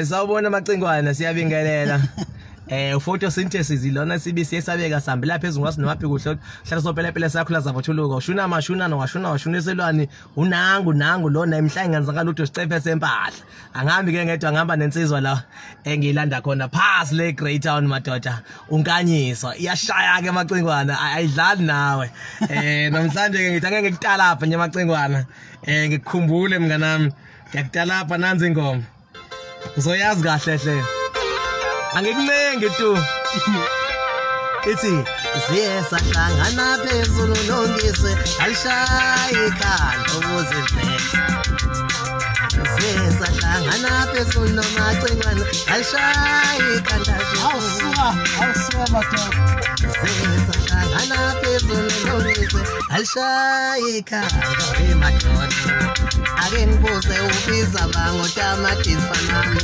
Sawubona Macingwana siyabingelela. Photosynthesis ilona sibisi esabeka sambe lapha phezulu ngasinophi kuhle hlala sophela phela sakhula zavothuluka ushuna amashuna washuniselwani unangu lona emhlanje ngenzakala ukuthi sicephe sempahla angihambi ke ngedwa ngihamba nensizwa la engilanda khona phansi le Great Town madoda unkanyiswa iyashaya ke Macingwana ayidlali nawe namhlanje ke ngithi angeke ngikutala lapha nje Macingwana ngikukhumbule mnganami ngiyakutala lapha nanzi ingoma uzoyazi kahle hle Angikuncenge tu. Ithi siyahlangana phezulu nongise alishaya ikhanda ukuziveza. Siyahlangana phezulu noMacingwana alishaya ikhanda awusuka madoda. Siyahlangana phezulu nongise alishaya ikhanda madoda. Ake ngibuze ubiza bangotamatisi fanami.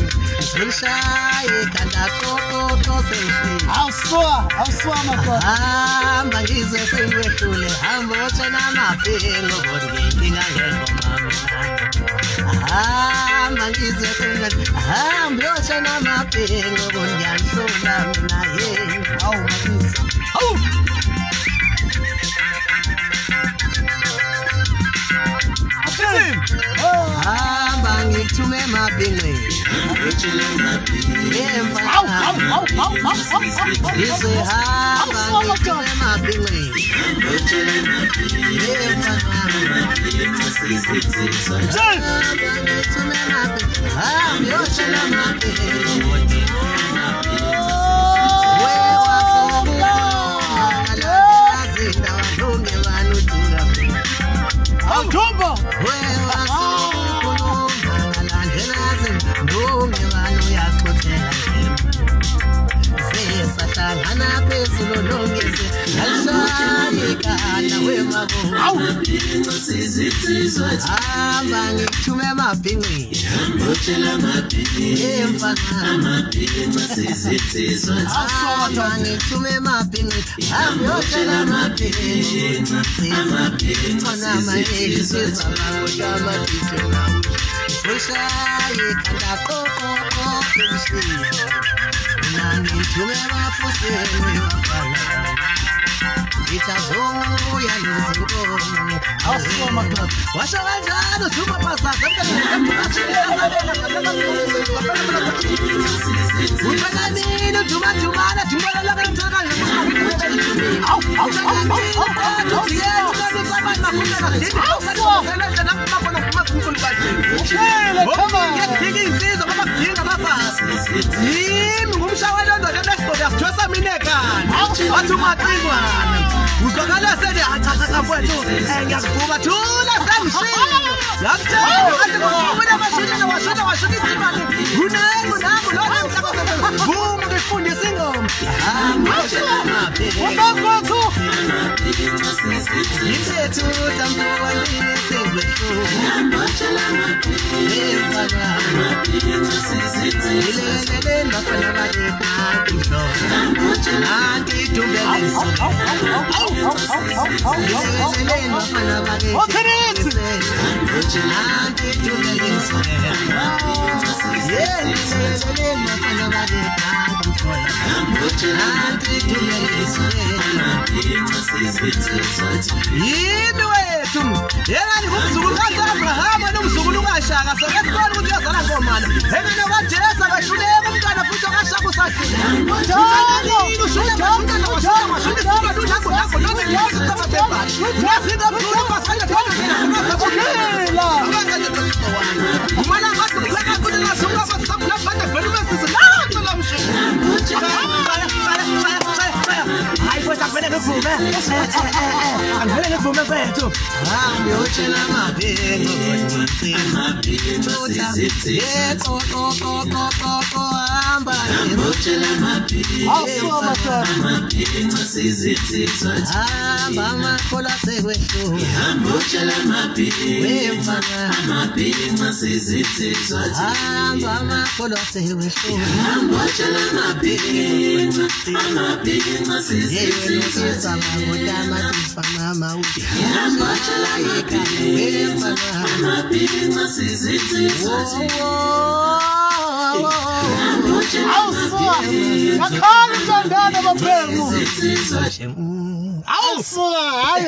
Ngishaya ikhanda kokoko sengihlile. Awusuka madoda. Hamba ngizwe sengiwehlule hamba otshena amaphengo kodwa inkinga ngengoma mina. Hamba ngizwe sengiwehlule hamba otshena amaphengo kodwa ngiyahlula mina hey. Awu mabisi. Awu. Hamba ngithume emabhinqeni. Ngizwe hamba ngithume emabhinqeni. Hamba ngithume emabhinqeni. Hamba ngithume emabhinqeni. Hamba ngithume emabhinqeni. Hamba ngithume emabhinqeni. Khona manje sizama Ushaya ikhanda kokoko sengihlile. Ngithume abafuseni bafana. Itazoya lezinkomo. Awusuka madoda. Washo kanjalo thuma pasasa. Ufanele thumana thumala kanjalo. Uzwakala sele athatha kwethu ngiyakuvuka thula sengishilo yakuthenga wena mashina washona isimali unangu lo boom ngifundisa ingoma ubakwethu yithethu tambuka nisengwethu ilele bafana bakhe nanti dumbele yini wethu yena ngumzukulu kaAbraham nomzukulu kaShaka sokubona ukuthi yazala ngomana engene kwaJesu kashuleka umntwana futhi kaShaka usahlile njalo ushuleka umntwana Yakhala uthandana baphemu. Awu. Hayi.